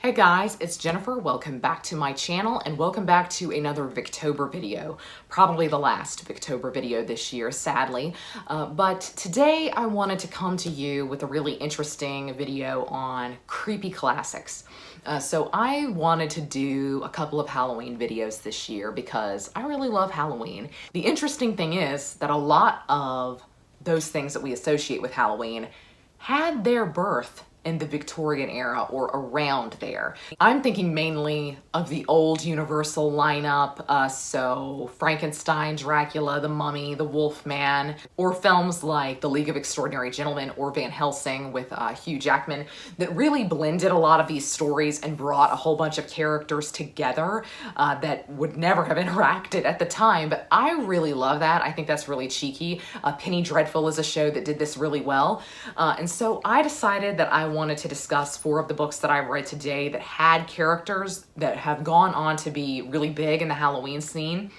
Hey guys, it's Jennifer. Welcome back to my channel and welcome back to another Victober video. Probably the last Victober video this year, sadly. But today I wanted to come to you with a really interesting video on creepy classics. So I wanted to do a couple of Halloween videos this year because I really love Halloween. The interesting thing is that a lot of those things that we associate with Halloween had their birth in the Victorian era or around there. I'm thinking mainly of the old Universal lineup, so Frankenstein, Dracula, The Mummy, The Wolfman, or films like The League of Extraordinary Gentlemen or Van Helsing with Hugh Jackman that really blended a lot of these stories and brought a whole bunch of characters together that would never have interacted at the time, but I really love that. I think that's really cheeky. Penny Dreadful is a show that did this really well, and so I decided that I wanted to discuss 4 of the books that I've read today that had characters that have gone on to be really big in the Halloween scene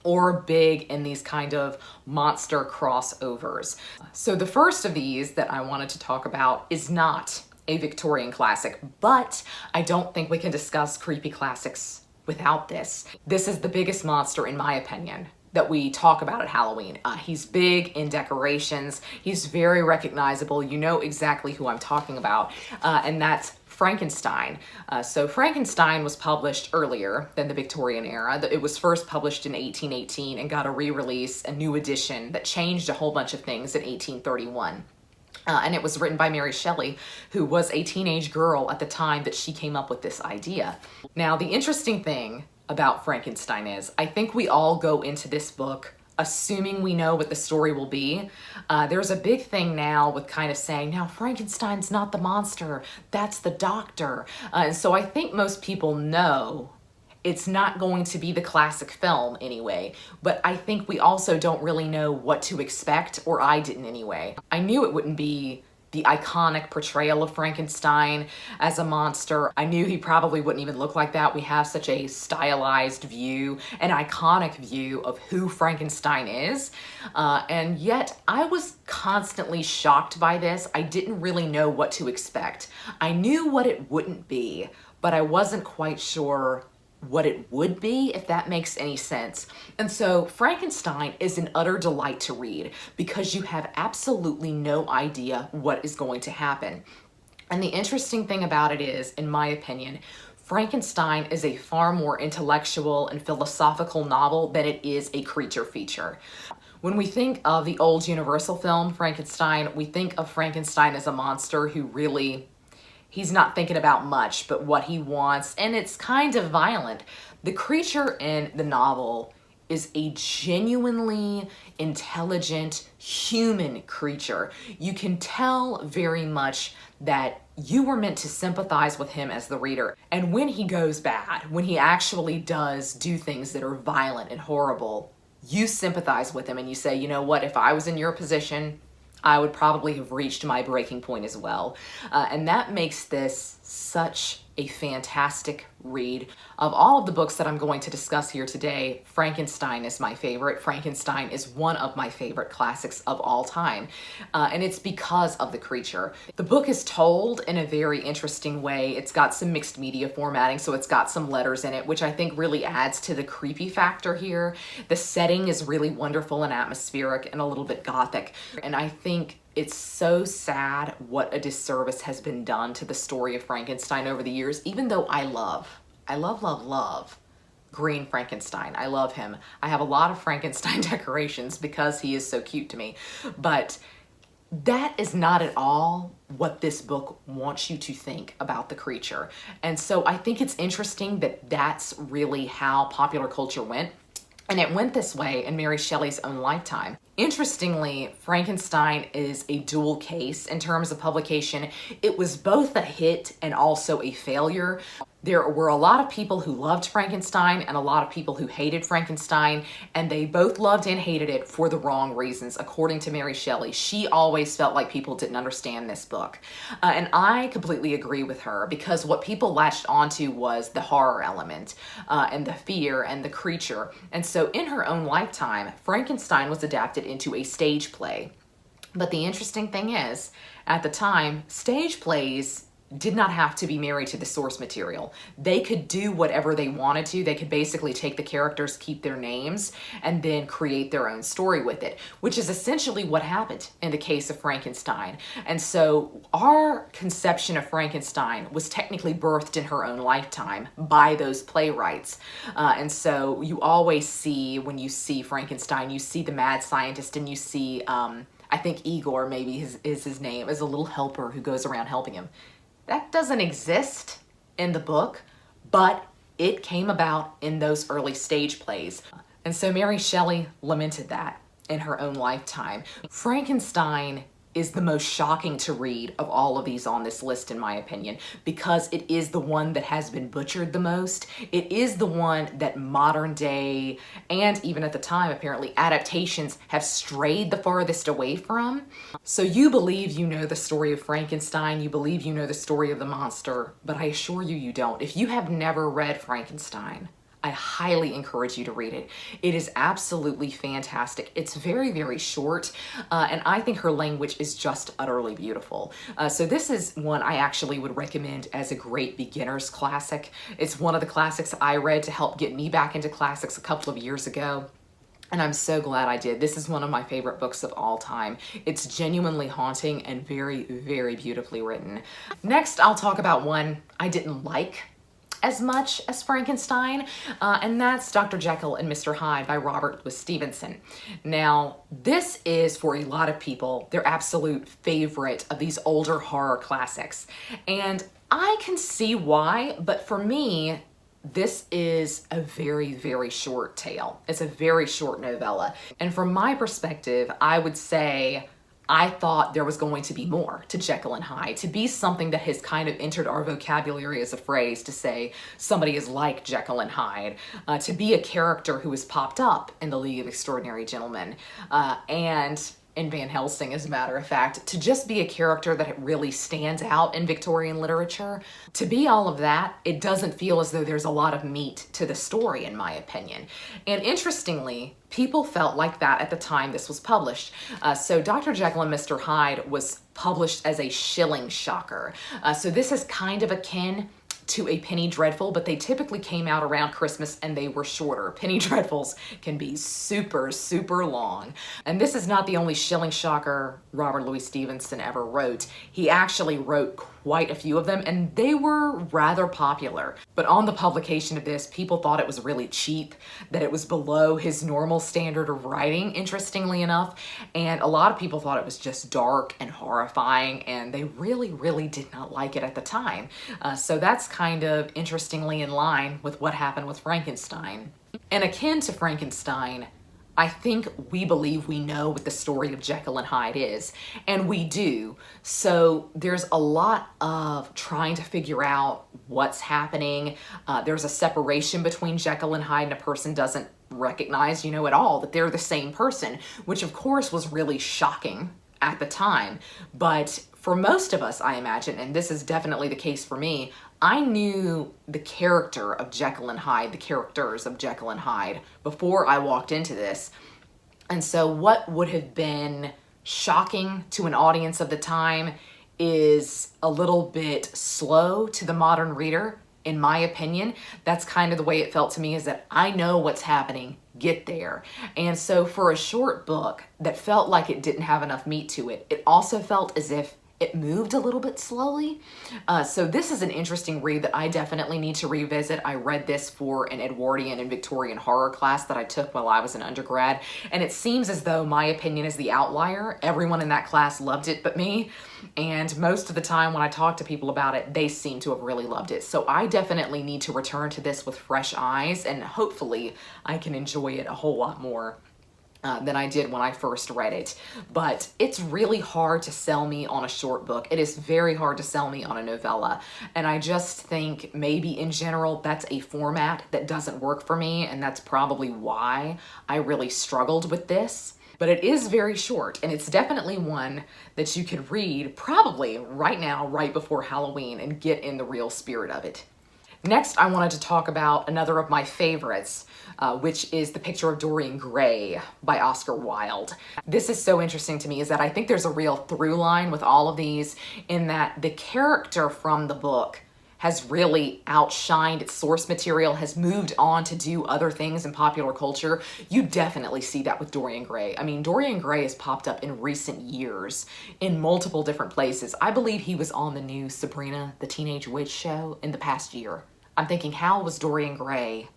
or big in these kind of monster crossovers. So the first of these that I wanted to talk about is not a Victorian classic, but I don't think we can discuss creepy classics without this. This is the biggest monster, in my opinion, that we talk about at Halloween. He's big in decorations. He's very recognizable. You know exactly who I'm talking about, and that's Frankenstein. So Frankenstein was published earlier than the Victorian era. It was first published in 1818 and got a re-release, a new edition that changed a whole bunch of things in 1831. And it was written by Mary Shelley, who was a teenage girl at the time that she came up with this idea. Now, the interesting thing about Frankenstein is, I think we all go into this book assuming we know what the story will be. There's a big thing now with kind of saying, now Frankenstein's not the monster, that's the doctor. And so I think most people know it's not going to be the classic film anyway, but I think we also don't really know what to expect, or I didn't anyway. I knew it wouldn't be the iconic portrayal of Frankenstein as a monster. I knew he probably wouldn't even look like that. We have such a stylized view, an iconic view of who Frankenstein is. And yet I was constantly shocked by this. I didn't really know what to expect. I knew what it wouldn't be, but I wasn't quite sure what it would be, if that makes any sense. And so Frankenstein is an utter delight to read because you have absolutely no idea what is going to happen. And the interesting thing about it is, in my opinion, Frankenstein is a far more intellectual and philosophical novel than it is a creature feature. When we think of the old Universal film, Frankenstein, we think of Frankenstein as a monster who really, he's not thinking about much but what he wants, and it's kind of violent. The creature in the novel is a genuinely intelligent human creature. You can tell very much that you were meant to sympathize with him as the reader. And when he goes bad, when he actually does do things that are violent and horrible, you sympathize with him and you say, you know what, if I was in your position, I would probably have reached my breaking point as well. And that makes this such a fantastic read. Of all of the books that I'm going to discuss here today, Frankenstein is my favorite. Frankenstein is one of my favorite classics of all time. And it's because of the creature. The book is told in a very interesting way. It's got some mixed media formatting, so it's got some letters in it, which I think really adds to the creepy factor here. The setting is really wonderful and atmospheric and a little bit gothic. And I think it's so sad what a disservice has been done to the story of Frankenstein over the years, even though I love Green Frankenstein. I love him. I have a lot of Frankenstein decorations because he is so cute to me. But that is not at all what this book wants you to think about the creature. And so I think it's interesting that that's really how popular culture went. And it went this way in Mary Shelley's own lifetime. Interestingly, Frankenstein is a dual case in terms of publication. It was both a hit and also a failure. There were a lot of people who loved Frankenstein and a lot of people who hated Frankenstein, and they both loved and hated it for the wrong reasons, according to Mary Shelley. She always felt like people didn't understand this book. And I completely agree with her, because what people latched onto was the horror element and the fear and the creature. And so in her own lifetime, Frankenstein was adapted into a stage play. But the interesting thing is, at the time, stage plays did not have to be married to the source material. They could do whatever they wanted to. They could basically take the characters, keep their names, and then create their own story with it, which is essentially what happened in the case of Frankenstein. And so our conception of Frankenstein was technically birthed in her own lifetime by those playwrights. And so you always see, when you see Frankenstein, you see the mad scientist, and you see, I think Igor maybe is his name, is a little helper who goes around helping him. That doesn't exist in the book, but it came about in those early stage plays. And so Mary Shelley lamented that in her own lifetime. Frankenstein is the most shocking to read of all of these on this list, in my opinion, because it is the one that has been butchered the most. It is the one that modern day, and even at the time apparently, adaptations have strayed the farthest away from. So you believe you know the story of Frankenstein, you believe you know the story of the monster, but I assure you, you don't. If you have never read Frankenstein, I highly encourage you to read it. It is absolutely fantastic. It's very, very short, and I think her language is just utterly beautiful. So this is one I actually would recommend as a great beginner's classic. It's one of the classics I read to help get me back into classics a couple of years ago. And I'm so glad I did. This is one of my favorite books of all time. It's genuinely haunting and very, very beautifully written. Next, I'll talk about one I didn't like as much as Frankenstein, and that's Dr. Jekyll and Mr. Hyde by Robert Louis Stevenson. Now, this is, for a lot of people, their absolute favorite of these older horror classics. And I can see why, but for me, this is a very, very short tale. It's a very short novella. And from my perspective, I would say I thought there was going to be more to Jekyll and Hyde, to be something that has kind of entered our vocabulary as a phrase, to say somebody is like Jekyll and Hyde, to be a character who has popped up in the League of Extraordinary Gentlemen, and in Van Helsing, as a matter of fact, to just be a character that really stands out in Victorian literature. To be all of that, it doesn't feel as though there's a lot of meat to the story, in my opinion. And interestingly, people felt like that at the time this was published. So Dr. Jekyll and Mr. Hyde was published as a shilling shocker. So this is kind of akin to a penny dreadful, but they typically came out around Christmas and they were shorter. Penny dreadfuls can be super, super long. And this is not the only shilling shocker Robert Louis Stevenson ever wrote. He actually wrote quite a few of them, and they were rather popular. But on the publication of this, people thought it was really cheap, that it was below his normal standard of writing, interestingly enough. And a lot of people thought it was just dark and horrifying, and they really, really did not like it at the time. So that's kind of interestingly in line with what happened with Frankenstein. And akin to Frankenstein, I think we believe we know what the story of Jekyll and Hyde is, and we do. So there's a lot of trying to figure out what's happening. There's a separation between Jekyll and Hyde, and a person doesn't recognize, at all that they're the same person, which of course was really shocking at the time. But for most of us, I imagine, and this is definitely the case for me, I knew the character of Jekyll and Hyde, the characters of Jekyll and Hyde, before I walked into this. And so what would have been shocking to an audience of the time is a little bit slow to the modern reader, in my opinion. That's kind of the way it felt to me, is that I know what's happening, get there. And so for a short book that felt like it didn't have enough meat to it, it also felt as if it moved a little bit slowly. So this is an interesting read that I definitely need to revisit. I read this for an Edwardian and Victorian horror class that I took while I was an undergrad, and it seems as though my opinion is the outlier. Everyone in that class loved it but me, and most of the time when I talk to people about it, they seem to have really loved it. So I definitely need to return to this with fresh eyes, and hopefully I can enjoy it a whole lot more than I did when I first read it. But it's really hard to sell me on a short book. It is very hard to sell me on a novella. And I just think maybe in general, that's a format that doesn't work for me. And that's probably why I really struggled with this. But it is very short, and it's definitely one that you could read probably right now, right before Halloween, and get in the real spirit of it. Next, I wanted to talk about another of my favorites, which is The Picture of Dorian Gray by Oscar Wilde. This is so interesting to me, is that I think there's a real through line with all of these, in that the character from the book has really outshined its source material, has moved on to do other things in popular culture. You definitely see that with Dorian Gray. I mean, Dorian Gray has popped up in recent years in multiple different places. I believe he was on the new Sabrina the Teenage Witch show in the past year. I'm thinking, how was Dorian Gray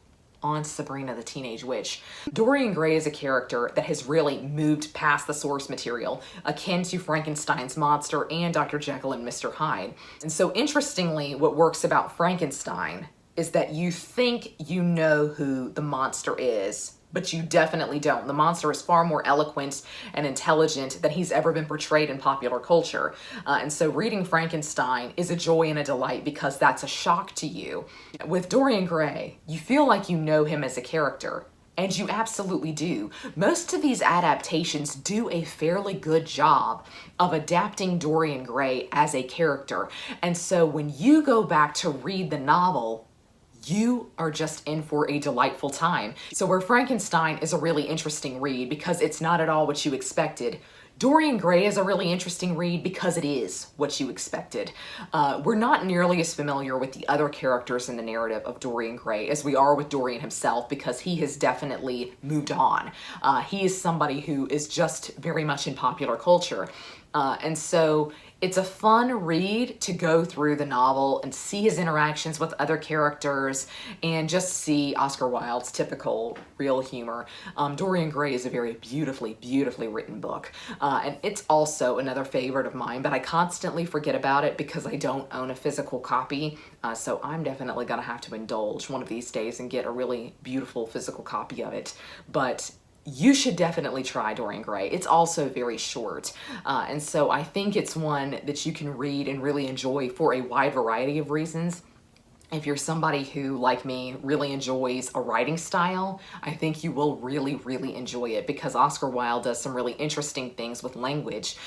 on Sabrina the Teenage Witch? Dorian Gray is a character that has really moved past the source material, akin to Frankenstein's monster and Dr. Jekyll and Mr. Hyde. And so interestingly, what works about Frankenstein is that you think you know who the monster is, but you definitely don't. The monster is far more eloquent and intelligent than he's ever been portrayed in popular culture. And so reading Frankenstein is a joy and a delight because that's a shock to you. With Dorian Gray, you feel like you know him as a character, and you absolutely do. Most of these adaptations do a fairly good job of adapting Dorian Gray as a character. And so when you go back to read the novel, you are just in for a delightful time. So where Frankenstein is a really interesting read because it's not at all what you expected, Dorian Gray is a really interesting read because it is what you expected. We're not nearly as familiar with the other characters in the narrative of Dorian Gray as we are with Dorian himself, because he has definitely moved on. He is somebody who is just very much in popular culture. And so it's a fun read to go through the novel and see his interactions with other characters and just see Oscar Wilde's typical real humor. Dorian Gray is a very beautifully, beautifully written book. And it's also another favorite of mine, but I constantly forget about it because I don't own a physical copy. So I'm definitely gonna have to indulge one of these days and get a really beautiful physical copy of it. But you should definitely try Dorian Gray. It's also very short. And so I think it's one that you can read and really enjoy for a wide variety of reasons. If you're somebody who, like me, really enjoys a writing style, I think you will really, really enjoy it because Oscar Wilde does some really interesting things with language.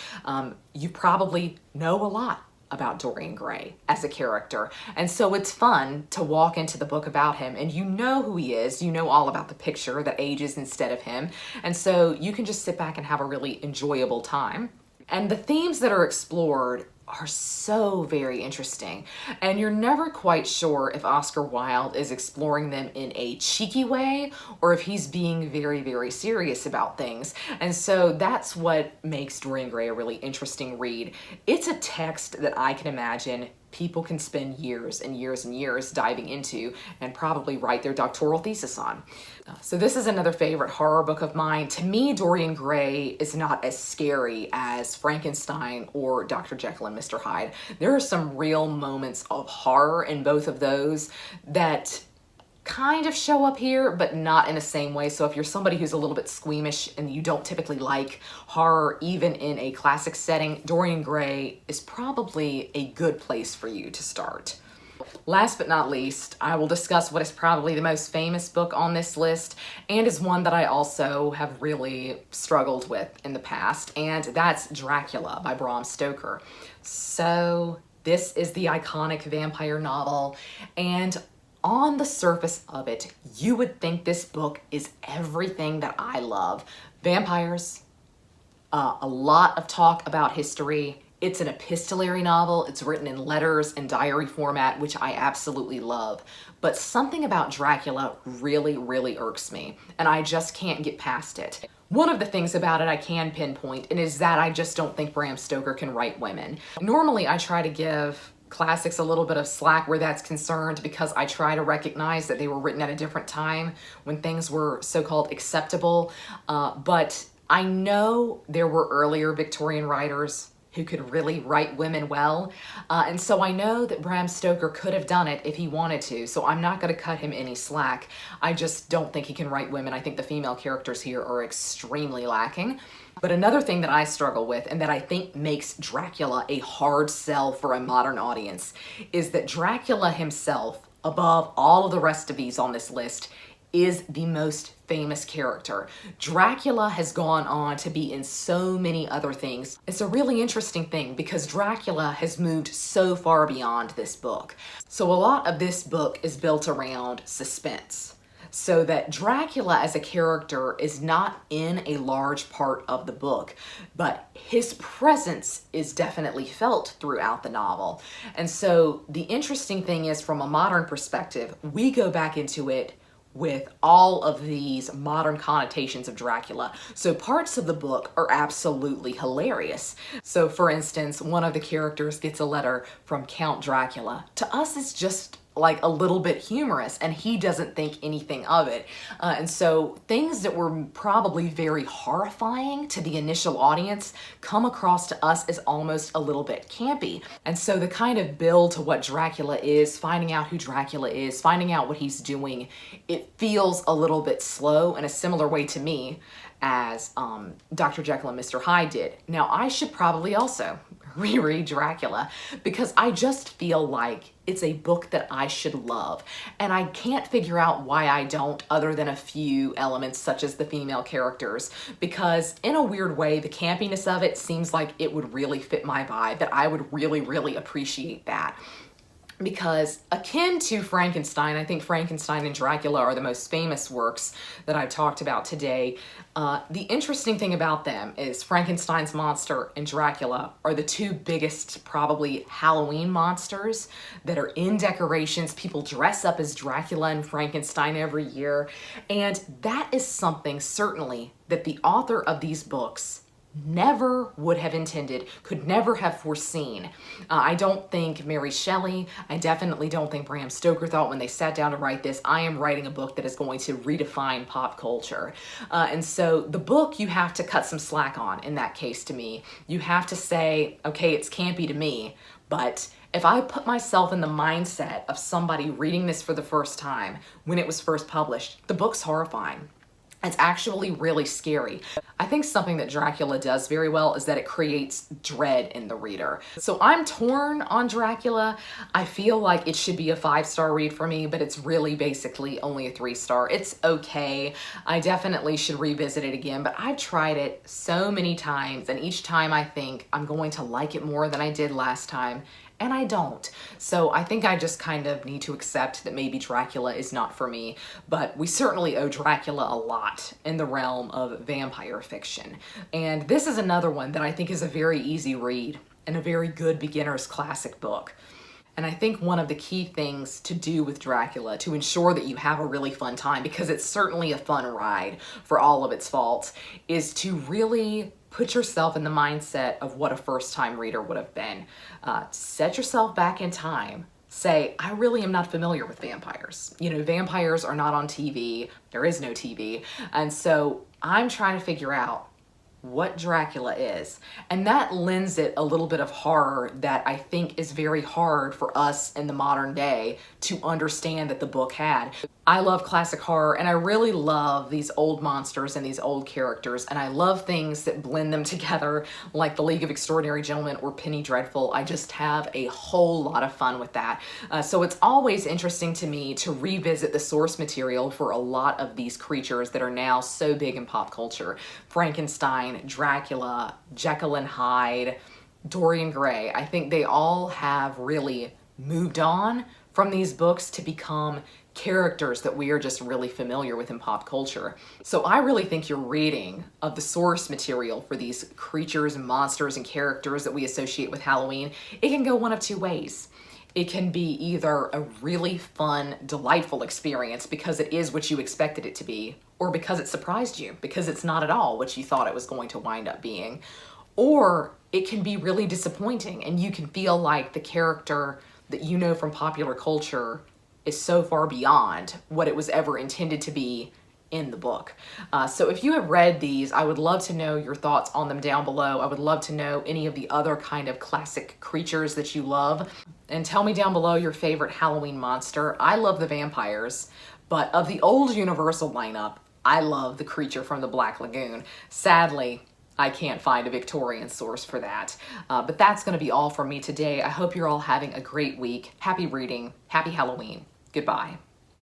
You probably know a lot about Dorian Gray as a character. And so it's fun to walk into the book about him and you know who he is, you know all about the picture that ages instead of him. And so you can just sit back and have a really enjoyable time. And the themes that are explored are so very interesting. And you're never quite sure if Oscar Wilde is exploring them in a cheeky way or if he's being very, very serious about things. And so that's what makes Dorian Gray a really interesting read. It's a text that I can imagine people can spend years and years and years diving into and probably write their doctoral thesis on. So this is another favorite horror book of mine. To me, Dorian Gray is not as scary as Frankenstein or Dr. Jekyll and Mr. Hyde. There are some real moments of horror in both of those that kind of show up here, but not in the same way. So if you're somebody who's a little bit squeamish and you don't typically like horror, even in a classic setting, Dorian Gray is probably a good place for you to start. Last but not least, I will discuss what is probably the most famous book on this list and is one that I also have really struggled with in the past, and that's Dracula by Bram Stoker. So this is the iconic vampire novel, and on the surface of it, you would think this book is everything that I love. Vampires, a lot of talk about history. It's an epistolary novel. It's written in letters and diary format, which I absolutely love. But something about Dracula really, really irks me, and I just can't get past it. One of the things about it I can pinpoint, and is that I just don't think Bram Stoker can write women. Normally, I try to give classics a little bit of slack where that's concerned because I try to recognize that they were written at a different time when things were so-called acceptable. But I know there were earlier Victorian writers who could really write women well. And so I know that Bram Stoker could have done it if he wanted to, so I'm not gonna cut him any slack. I just don't think he can write women. I think the female characters here are extremely lacking. But another thing that I struggle with and that I think makes Dracula a hard sell for a modern audience is that Dracula himself, above all of the rest of these on this list, is the most famous character. Dracula has gone on to be in so many other things. It's a really interesting thing because Dracula has moved so far beyond this book. So a lot of this book is built around suspense. So that Dracula as a character is not in a large part of the book, but his presence is definitely felt throughout the novel. And so the interesting thing is, from a modern perspective, we go back into it with all of these modern connotations of Dracula. So parts of the book are absolutely hilarious. So for instance, one of the characters gets a letter from Count Dracula. To us, it's just like a little bit humorous, and he doesn't think anything of it. And so things that were probably very horrifying to the initial audience come across to us as almost a little bit campy. And so the kind of build to what Dracula is, finding out who Dracula is, finding out what he's doing, it feels a little bit slow in a similar way to me as Dr. Jekyll and Mr. Hyde did. Now, I should probably also reread Dracula because I just feel like it's a book that I should love. And I can't figure out why I don't, other than a few elements such as the female characters, because in a weird way, the campiness of it seems like it would really fit my vibe, that I would really, really appreciate that. Because akin to Frankenstein, I think Frankenstein and Dracula are the most famous works that I've talked about today. The interesting thing about them is Frankenstein's monster and Dracula are the two biggest, probably, Halloween monsters that are in decorations. People dress up as Dracula and Frankenstein every year. And that is something, certainly, that the author of these books never would have intended, could never have foreseen. I don't think Mary Shelley, I definitely don't think Bram Stoker thought when they sat down to write this, I am writing a book that is going to redefine pop culture. And so the book you have to cut some slack on in that case to me. You have to say, okay, it's campy to me, but if I put myself in the mindset of somebody reading this for the first time when it was first published, the book's horrifying. It's actually really scary. I think something that Dracula does very well is that it creates dread in the reader. So I'm torn on Dracula. I feel like it should be a 5-star read for me, but it's really basically only a 3-star. It's okay. I definitely should revisit it again, but I've tried it so many times, and each time I think I'm going to like it more than I did last time, and I don't. So I think I just kind of need to accept that maybe Dracula is not for me, but we certainly owe Dracula a lot in the realm of vampire fiction. And this is another one that I think is a very easy read and a very good beginner's classic book. And I think one of the key things to do with Dracula to ensure that you have a really fun time, because it's certainly a fun ride for all of its faults, is to really put yourself in the mindset of what a first-time reader would have been. Set yourself back in time. Say, I really am not familiar with vampires. You know, vampires are not on TV. There is no TV. And so I'm trying to figure out what Dracula is. And that lends it a little bit of horror that I think is very hard for us in the modern day to understand that the book had. I love classic horror, and I really love these old monsters and these old characters, and I love things that blend them together, like The League of Extraordinary Gentlemen or Penny Dreadful. I just have a whole lot of fun with that. So it's always interesting to me to revisit the source material for a lot of these creatures that are now so big in pop culture. Frankenstein, Dracula, Jekyll and Hyde, Dorian Gray. I think they all have really moved on from these books to become characters that we are just really familiar with in pop culture. So I really think your reading of the source material for these creatures and monsters and characters that we associate with Halloween, it can go one of two ways. It can be either a really fun, delightful experience because it is what you expected it to be, or because it surprised you, because it's not at all what you thought it was going to wind up being. Or it can be really disappointing, and you can feel like the character that you know from popular culture is so far beyond what it was ever intended to be in the book. So if you have read these, I would love to know your thoughts on them down below. I would love to know any of the other kind of classic creatures that you love. And tell me down below your favorite Halloween monster. I love the vampires, but of the old Universal lineup, I love the creature from the Black Lagoon. Sadly, I can't find a Victorian source for that. But that's going to be all from me today. I hope you're all having a great week. Happy reading. Happy Halloween. Goodbye.